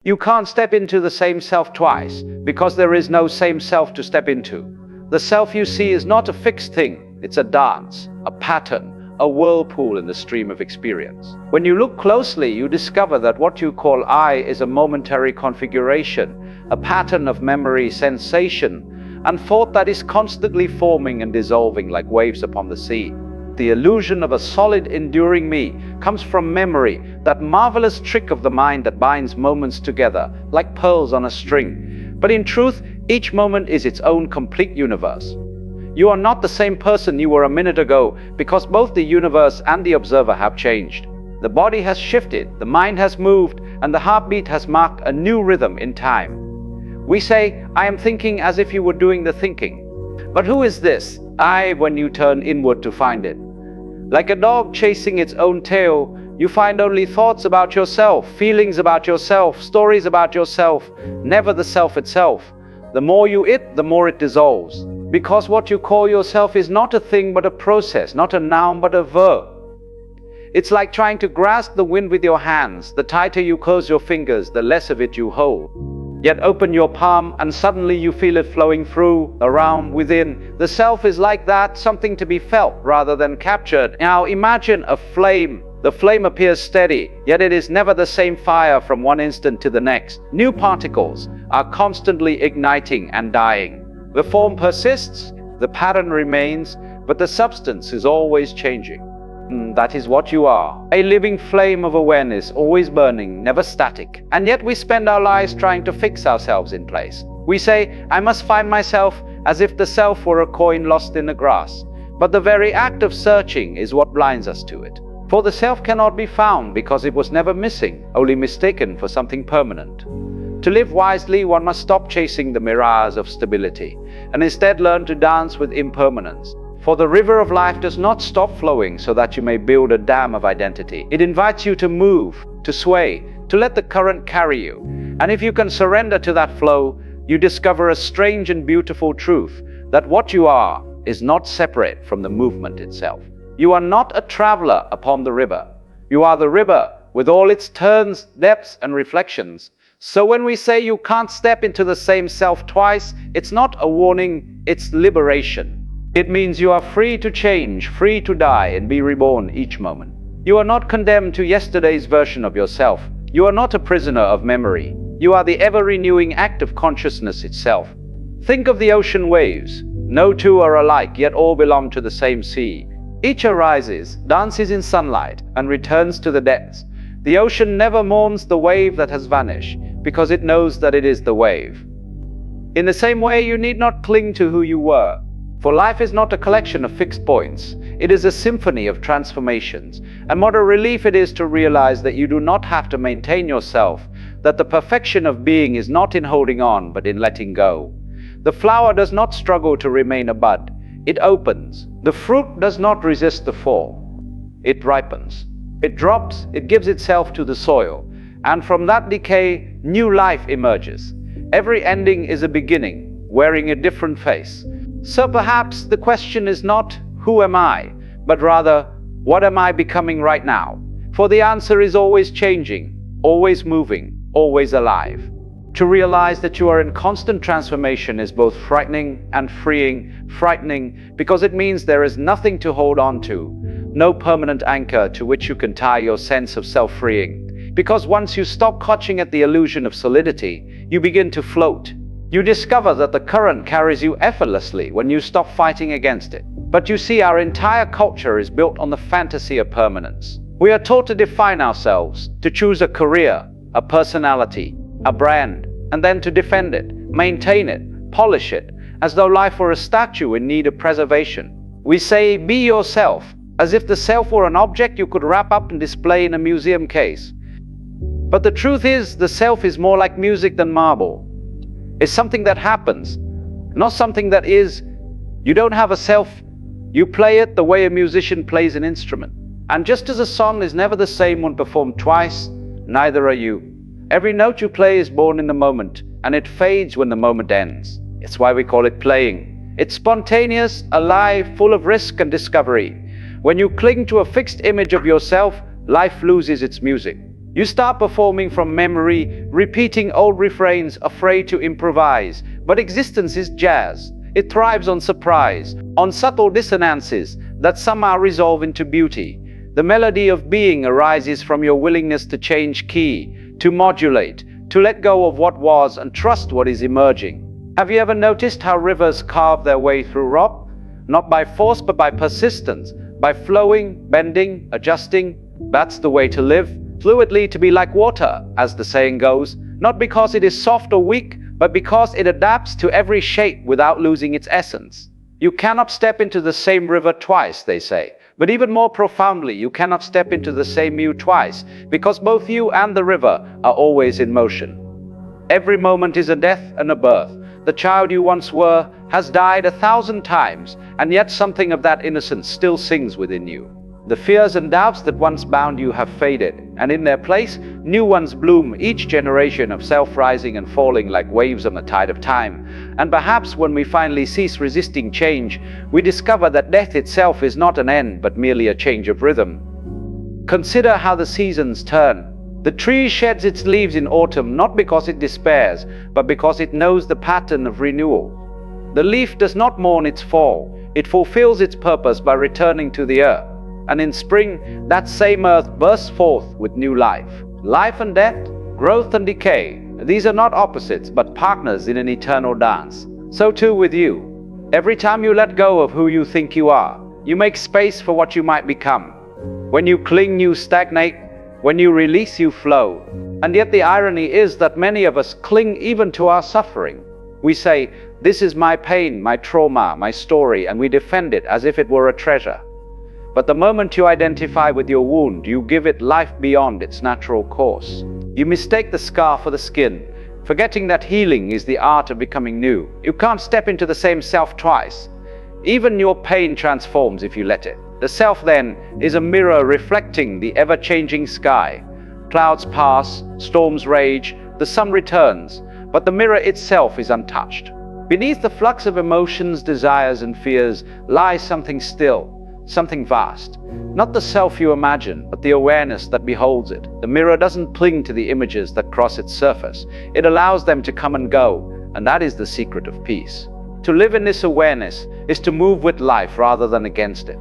You can't step into the same self twice, because there is no same self to step into. The self you see is not a fixed thing, it's a dance, a pattern, a whirlpool in the stream of experience. When you look closely, you discover that what you call I is a momentary configuration, a pattern of memory, sensation, and thought that is constantly forming and dissolving like waves upon the sea. The illusion of a solid, enduring me comes from memory, that marvelous trick of the mind that binds moments together like pearls on a string. But in truth, each moment is its own complete universe. You are not the same person you were a minute ago, because both the universe and the observer have changed. The body has shifted, the mind has moved, and the heartbeat has marked a new rhythm in time. We say, I am thinking, as if you were doing the thinking. But who is this I when you turn inward to find it? Like a dog chasing its own tail, you find only thoughts about yourself, feelings about yourself, stories about yourself, never the self itself. The more you it, the more it dissolves. Because what you call yourself is not a thing but a process, not a noun but a verb. It's like trying to grasp the wind with your hands. The tighter you close your fingers, the less of it you hold. Yet open your palm and suddenly you feel it flowing through, around, within. The self is like that, something to be felt rather than captured. Now imagine a flame. The flame appears steady, yet it is never the same fire from one instant to the next. New particles are constantly igniting and dying. The form persists, the pattern remains, but the substance is always changing. That is what you are. A living flame of awareness, always burning, never static. And yet we spend our lives trying to fix ourselves in place. We say, I must find myself, as if the self were a coin lost in the grass. But the very act of searching is what blinds us to it. For the self cannot be found because it was never missing, only mistaken for something permanent. To live wisely, one must stop chasing the mirage of stability and instead learn to dance with impermanence. For the river of life does not stop flowing so that you may build a dam of identity. It invites you to move, to sway, to let the current carry you. And if you can surrender to that flow, you discover a strange and beautiful truth, that what you are is not separate from the movement itself. You are not a traveler upon the river. You are the river with all its turns, depths, and reflections. So when we say you can't step into the same self twice, it's not a warning, it's liberation. It means you are free to change, free to die and be reborn each moment. You are not condemned to yesterday's version of yourself. You are not a prisoner of memory. You are the ever-renewing act of consciousness itself. Think of the ocean waves. No two are alike, yet all belong to the same sea. Each arises, dances in sunlight, and returns to the depths. The ocean never mourns the wave that has vanished, because it knows that it is the wave. In the same way, you need not cling to who you were. For life is not a collection of fixed points. It is a symphony of transformations. And what a relief it is to realize that you do not have to maintain yourself, that the perfection of being is not in holding on, but in letting go. The flower does not struggle to remain a bud. It opens. The fruit does not resist the fall. It ripens. It drops, it gives itself to the soil. And from that decay, new life emerges. Every ending is a beginning, wearing a different face. So perhaps the question is not, who am I? But rather, what am I becoming right now? For the answer is always changing, always moving, always alive. To realize that you are in constant transformation is both frightening and freeing. Frightening because it means there is nothing to hold on to, no permanent anchor to which you can tie your sense of self-freeing. Because once you stop clutching at the illusion of solidity, you begin to float. You discover that the current carries you effortlessly when you stop fighting against it. But you see, our entire culture is built on the fantasy of permanence. We are taught to define ourselves, to choose a career, a personality, a brand, and then to defend it, maintain it, polish it, as though life were a statue in need of preservation. We say, be yourself, as if the self were an object you could wrap up and display in a museum case. But the truth is, the self is more like music than marble. It's something that happens, not something that is. You don't have a self. You play it the way a musician plays an instrument. And just as a song is never the same when performed twice, neither are you. Every note you play is born in the moment, and it fades when the moment ends. It's why we call it playing. It's spontaneous, alive, full of risk and discovery. When you cling to a fixed image of yourself, life loses its music. You start performing from memory, repeating old refrains, afraid to improvise. But existence is jazz. It thrives on surprise, on subtle dissonances that somehow resolve into beauty. The melody of being arises from your willingness to change key, to modulate, to let go of what was and trust what is emerging. Have you ever noticed how rivers carve their way through rock? Not by force, but by persistence, by flowing, bending, adjusting. That's the way to live. Fluidly, to be like water, as the saying goes, not because it is soft or weak, but because it adapts to every shape without losing its essence. You cannot step into the same river twice, they say. But even more profoundly, you cannot step into the same you twice, because both you and the river are always in motion. Every moment is a death and a birth. The child you once were has died 1,000 times, and yet something of that innocence still sings within you. The fears and doubts that once bound you have faded, and in their place, new ones bloom, each generation of self rising and falling like waves on the tide of time. And perhaps when we finally cease resisting change, we discover that death itself is not an end, but merely a change of rhythm. Consider how the seasons turn. The tree sheds its leaves in autumn, not because it despairs, but because it knows the pattern of renewal. The leaf does not mourn its fall, it fulfills its purpose by returning to the earth. And in spring, that same earth bursts forth with new life. Life and death, growth and decay, these are not opposites, but partners in an eternal dance. So too with you. Every time you let go of who you think you are, you make space for what you might become. When you cling, you stagnate. When you release, you flow. And yet the irony is that many of us cling even to our suffering. We say, "This is my pain, my trauma, my story," and we defend it as if it were a treasure. But the moment you identify with your wound, you give it life beyond its natural course. You mistake the scar for the skin, forgetting that healing is the art of becoming new. You can't step into the same self twice. Even your pain transforms if you let it. The self then is a mirror reflecting the ever-changing sky. Clouds pass, storms rage, the sun returns, but the mirror itself is untouched. Beneath the flux of emotions, desires, and fears lies something still, something vast. Not the self you imagine, but the awareness that beholds it. The mirror doesn't cling to the images that cross its surface. It allows them to come and go, and that is the secret of peace. To live in this awareness is to move with life rather than against it.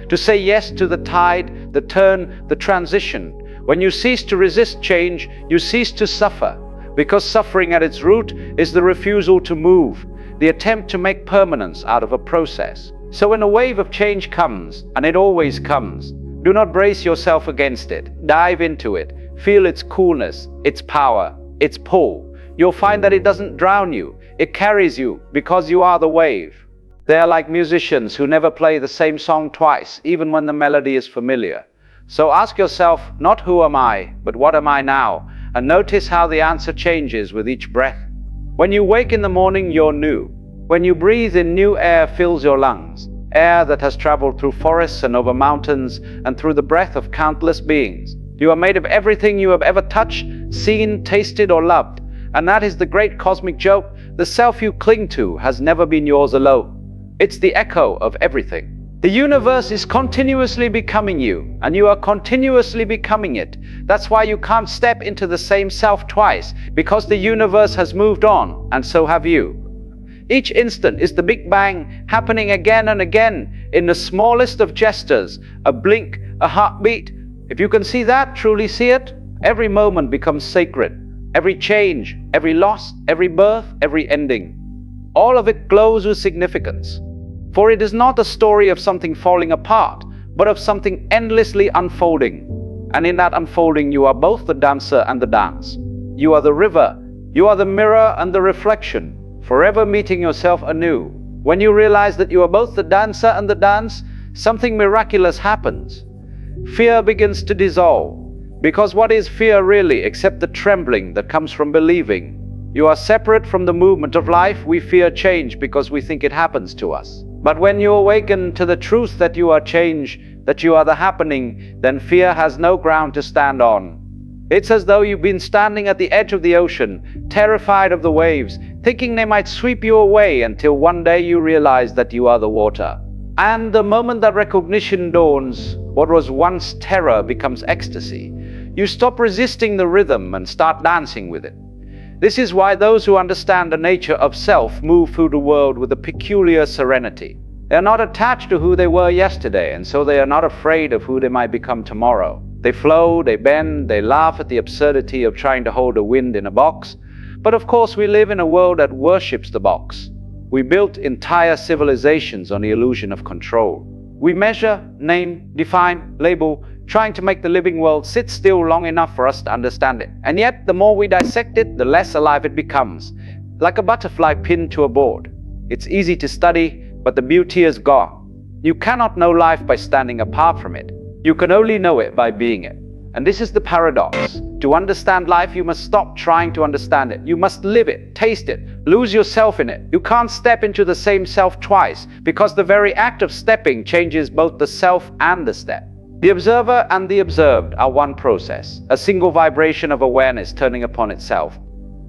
To say yes to the tide, the turn, the transition. When you cease to resist change, you cease to suffer, because suffering at its root is the refusal to move, the attempt to make permanence out of a process. So when a wave of change comes, and it always comes, do not brace yourself against it. Dive into it. Feel its coolness, its power, its pull. You'll find that it doesn't drown you. It carries you because you are the wave. They are like musicians who never play the same song twice, even when the melody is familiar. So ask yourself, not who am I, but what am I now? And notice how the answer changes with each breath. When you wake in the morning, you're new. When you breathe in, new air fills your lungs. Air that has traveled through forests and over mountains and through the breath of countless beings. You are made of everything you have ever touched, seen, tasted, or loved. And that is the great cosmic joke. The self you cling to has never been yours alone. It's the echo of everything. The universe is continuously becoming you, and you are continuously becoming it. That's why you can't step into the same self twice, because the universe has moved on, and so have you. Each instant is the Big Bang happening again and again in the smallest of gestures, a blink, a heartbeat. If you can see that, truly see it, every moment becomes sacred. Every change, every loss, every birth, every ending. All of it glows with significance. For it is not a story of something falling apart, but of something endlessly unfolding. And in that unfolding, you are both the dancer and the dance. You are the river, you are the mirror and the reflection, forever meeting yourself anew. When you realize that you are both the dancer and the dance, something miraculous happens. Fear begins to dissolve. Because what is fear really except the trembling that comes from believing? You are separate from the movement of life. We fear change because we think it happens to us. But when you awaken to the truth that you are change, that you are the happening, then fear has no ground to stand on. It's as though you've been standing at the edge of the ocean, terrified of the waves, thinking they might sweep you away, until one day you realize that you are the water. And the moment that recognition dawns, what was once terror becomes ecstasy. you stop resisting the rhythm and start dancing with it. This is why those who understand the nature of self move through the world with a peculiar serenity. They are not attached to who they were yesterday, and so they are not afraid of who they might become tomorrow. They flow, they bend, they laugh at the absurdity of trying to hold the wind in a box. But of course, we live in a world that worships the box. We built entire civilizations on the illusion of control. We measure, name, define, label, trying to make the living world sit still long enough for us to understand it. And yet, the more we dissect it, the less alive it becomes, like a butterfly pinned to a board. It's easy to study, but the beauty is gone. You cannot know life by standing apart from it. You can only know it by being it. And this is the paradox. To understand life, you must stop trying to understand it. You must live it, taste it, lose yourself in it. You can't step into the same self twice, because the very act of stepping changes both the self and the step. The observer and the observed are one process, a single vibration of awareness turning upon itself.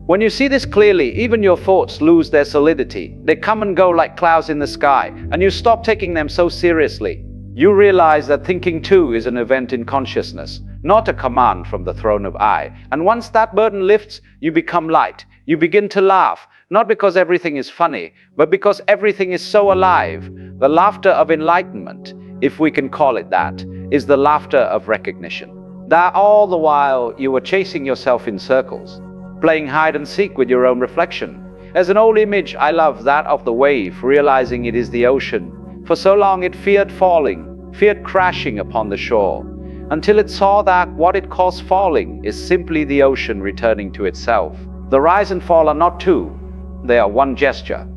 When you see this clearly, even your thoughts lose their solidity. They come and go like clouds in the sky, and you stop taking them so seriously. You realize that thinking too is an event in consciousness, not a command from the throne of I. And once that burden lifts, you become light. You begin to laugh, not because everything is funny, but because everything is so alive. The laughter of enlightenment, if we can call it that, is the laughter of recognition. That all the while you were chasing yourself in circles, playing hide and seek with your own reflection. As an old image I love, that of the wave, realizing it is the ocean. For so long it feared falling, feared crashing upon the shore, until it saw that what it calls falling is simply the ocean returning to itself. The rise and fall are not two, they are one gesture.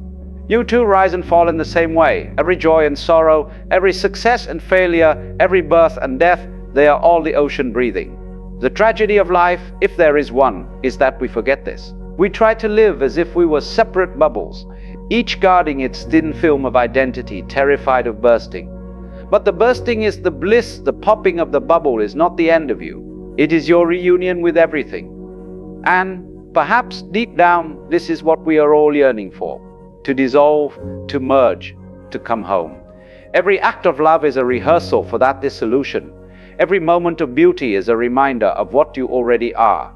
You too rise and fall in the same way. Every joy and sorrow, every success and failure, every birth and death, they are all the ocean breathing. The tragedy of life, if there is one, is that we forget this. We try to live as if we were separate bubbles, each guarding its thin film of identity, terrified of bursting. But the bursting is the bliss. The popping of the bubble is not the end of you. It is your reunion with everything. And perhaps deep down, this is what we are all yearning for. To dissolve, to merge, to come home. Every act of love is a rehearsal for that dissolution. Every moment of beauty is a reminder of what you already are.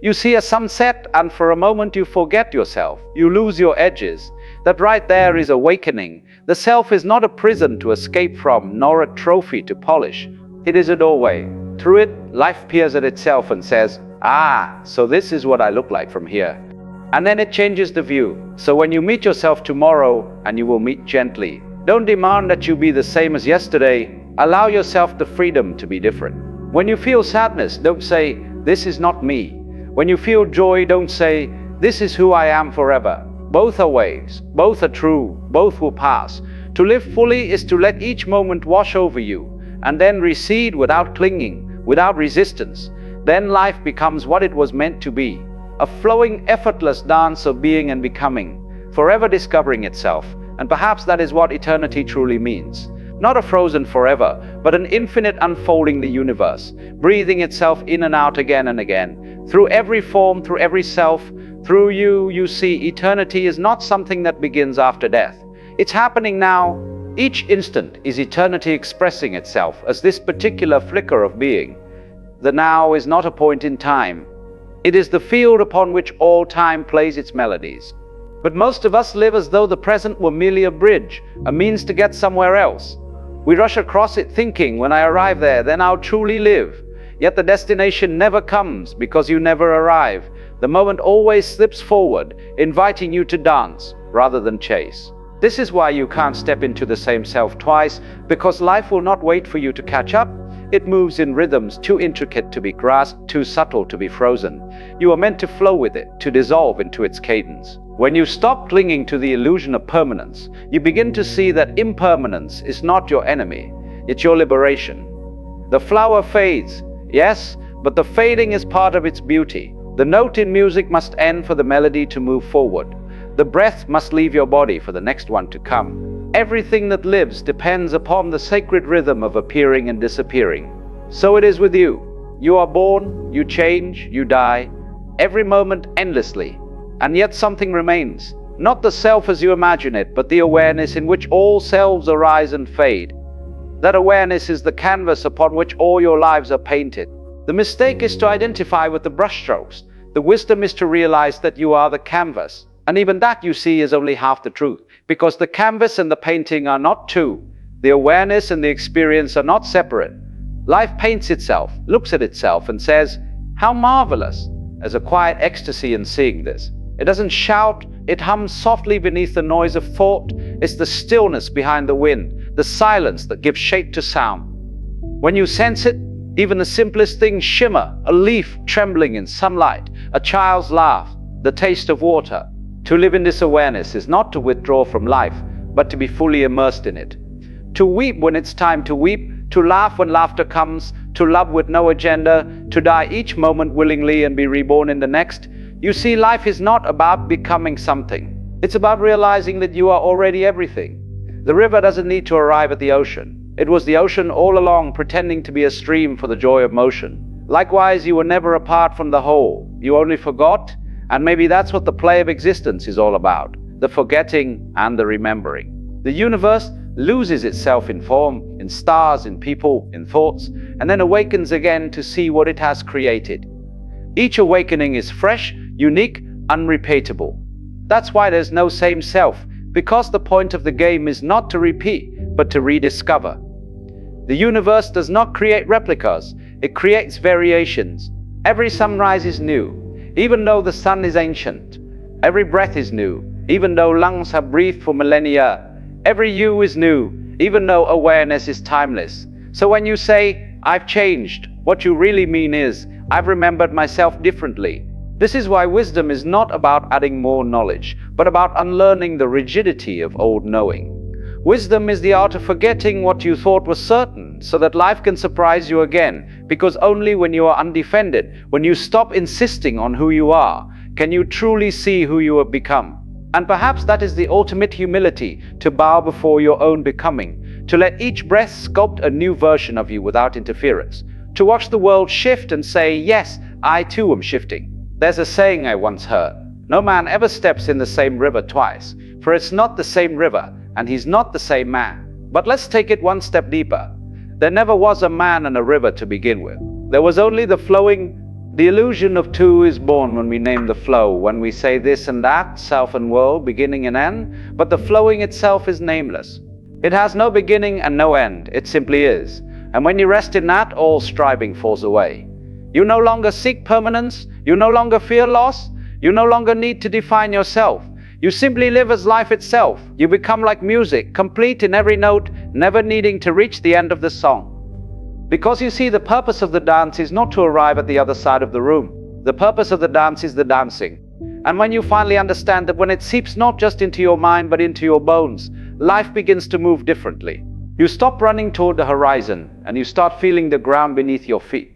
You see a sunset, and for a moment you forget yourself. You lose your edges. That right there is awakening. The self is not a prison to escape from, nor a trophy to polish. It is a doorway. Through it, life peers at itself and says, "Ah, so this is what I look like from here." And then it changes the view. So when you meet yourself tomorrow, and you will meet gently, don't demand that you be the same as yesterday. Allow yourself the freedom to be different. When you feel sadness, don't say, "This is not me." When you feel joy, don't say, "This is who I am forever." Both are waves, both are true, both will pass. To live fully is to let each moment wash over you, and then recede without clinging, without resistance. Then life becomes what it was meant to be, a flowing, effortless dance of being and becoming, forever discovering itself. And perhaps that is what eternity truly means. Not a frozen forever, but an infinite unfolding the universe, breathing itself in and out again and again. Through every form, through every self, through you, you see eternity is not something that begins after death. It's happening now. Each instant is eternity expressing itself as this particular flicker of being. The now is not a point in time. It is the field upon which all time plays its melodies. But most of us live as though the present were merely a bridge, a means to get somewhere else. We rush across it thinking, when I arrive there, then I'll truly live. Yet the destination never comes because you never arrive. The moment always slips forward, inviting you to dance rather than chase. This is why you can't step into the same self twice, because life will not wait for you to catch up. It moves in rhythms too intricate to be grasped, too subtle to be frozen. You are meant to flow with it, to dissolve into its cadence. When you stop clinging to the illusion of permanence, you begin to see that impermanence is not your enemy, it's your liberation. The flower fades, yes, but the fading is part of its beauty. The note in music must end for the melody to move forward. The breath must leave your body for the next one to come. Everything that lives depends upon the sacred rhythm of appearing and disappearing. So it is with you. You are born, you change, you die, every moment endlessly. And yet something remains. Not the self as you imagine it, but the awareness in which all selves arise and fade. That awareness is the canvas upon which all your lives are painted. The mistake is to identify with the brushstrokes. The wisdom is to realize that you are the canvas. And even that, you see, is only half the truth, because the canvas and the painting are not two. The awareness and the experience are not separate. Life paints itself, looks at itself, and says, "How marvelous!" There's a quiet ecstasy in seeing this. It doesn't shout, it hums softly beneath the noise of thought. It's the stillness behind the wind, the silence that gives shape to sound. When you sense it, even the simplest things shimmer, a leaf trembling in sunlight, a child's laugh, the taste of water. To live in this awareness is not to withdraw from life, but to be fully immersed in it. To weep when it's time to weep, to laugh when laughter comes, to love with no agenda, to die each moment willingly and be reborn in the next. You see, life is not about becoming something. It's about realizing that you are already everything. The river doesn't need to arrive at the ocean. It was the ocean all along, pretending to be a stream for the joy of motion. Likewise, you were never apart from the whole. You only forgot, and maybe that's what the play of existence is all about, the forgetting and the remembering. The universe loses itself in form, in stars, in people, in thoughts, and then awakens again to see what it has created. Each awakening is fresh, unique, unrepeatable. That's why there's no same self, because the point of the game is not to repeat, but to rediscover. The universe does not create replicas, it creates variations. Every sunrise is new, even though the sun is ancient. Every breath is new, even though lungs have breathed for millennia. Every you is new, even though awareness is timeless. So when you say, "I've changed," what you really mean is, "I've remembered myself differently." This is why wisdom is not about adding more knowledge, but about unlearning the rigidity of old knowing. Wisdom is the art of forgetting what you thought was certain, so that life can surprise you again, because only when you are undefended, when you stop insisting on who you are, can you truly see who you have become. And perhaps that is the ultimate humility, to bow before your own becoming, to let each breath sculpt a new version of you without interference, to watch the world shift and say, "Yes, I too am shifting." There's a saying I once heard, "No man ever steps in the same river twice, for it's not the same river, and he's not the same man." But let's take it one step deeper. There never was a man and a river to begin with. There was only the flowing. The illusion of two is born when we name the flow, when we say this and that, self and world, beginning and end, but the flowing itself is nameless. It has no beginning and no end, it simply is. And when you rest in that, all striving falls away. You no longer seek permanence, you no longer fear loss, you no longer need to define yourself. You simply live as life itself. You become like music, complete in every note, never needing to reach the end of the song. Because you see, the purpose of the dance is not to arrive at the other side of the room. The purpose of the dance is the dancing. And when you finally understand that when it seeps not just into your mind but into your bones, life begins to move differently. You stop running toward the horizon and you start feeling the ground beneath your feet.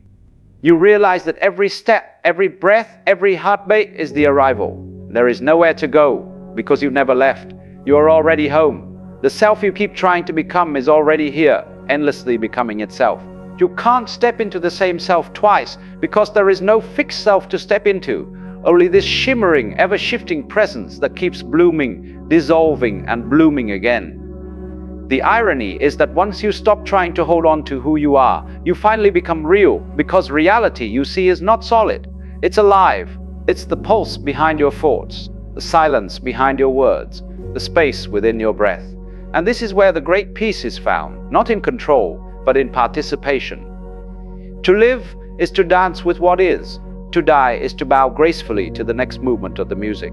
You realize that every step, every breath, every heartbeat is the arrival. There is nowhere to go because you've never left. You are already home. The self you keep trying to become is already here, endlessly becoming itself. You can't step into the same self twice because there is no fixed self to step into, only this shimmering, ever-shifting presence that keeps blooming, dissolving, and blooming again. The irony is that once you stop trying to hold on to who you are, you finally become real, because reality, you see, is not solid. It's alive. It's the pulse behind your thoughts, the silence behind your words, the space within your breath. And this is where the great peace is found, not in control, but in participation. To live is to dance with what is. To die is to bow gracefully to the next movement of the music.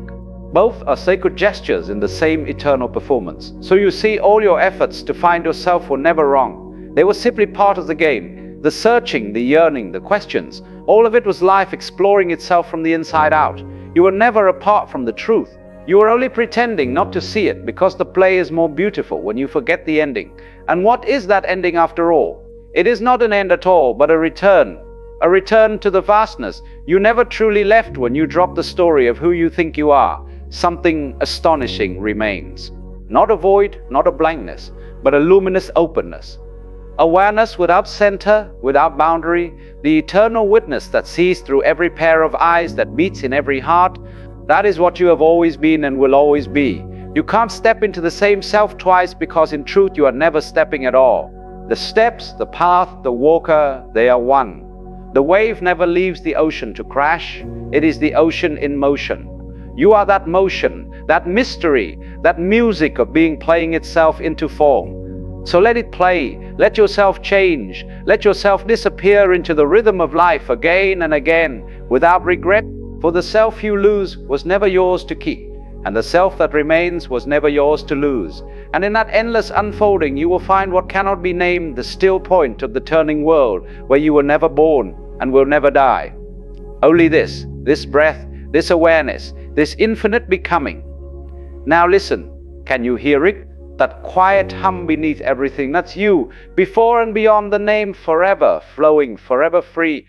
Both are sacred gestures in the same eternal performance. So you see, all your efforts to find yourself were never wrong. They were simply part of the game. The searching, the yearning, the questions, all of it was life exploring itself from the inside out. You were never apart from the truth. You are only pretending not to see it, because the play is more beautiful when you forget the ending. And what is that ending after all? It is not an end at all, but a return to the vastness. You never truly left when you dropped the story of who you think you are. Something astonishing remains. Not a void, not a blankness, but a luminous openness. Awareness without center, without boundary, the eternal witness that sees through every pair of eyes, that beats in every heart. That is what you have always been and will always be. You can't step into the same self twice, because in truth you are never stepping at all. The steps, the path, the walker, they are one. The wave never leaves the ocean to crash. It is the ocean in motion. You are that motion, that mystery, that music of being playing itself into form. So let it play, let yourself change, let yourself disappear into the rhythm of life again and again, without regret, for the self you lose was never yours to keep, and the self that remains was never yours to lose. And in that endless unfolding you will find what cannot be named the still point of the turning world, where you were never born and will never die. Only this breath, this awareness, this infinite becoming. Now listen, can you hear it? That quiet hum beneath everything, that's you, before and beyond the name, forever flowing, forever free,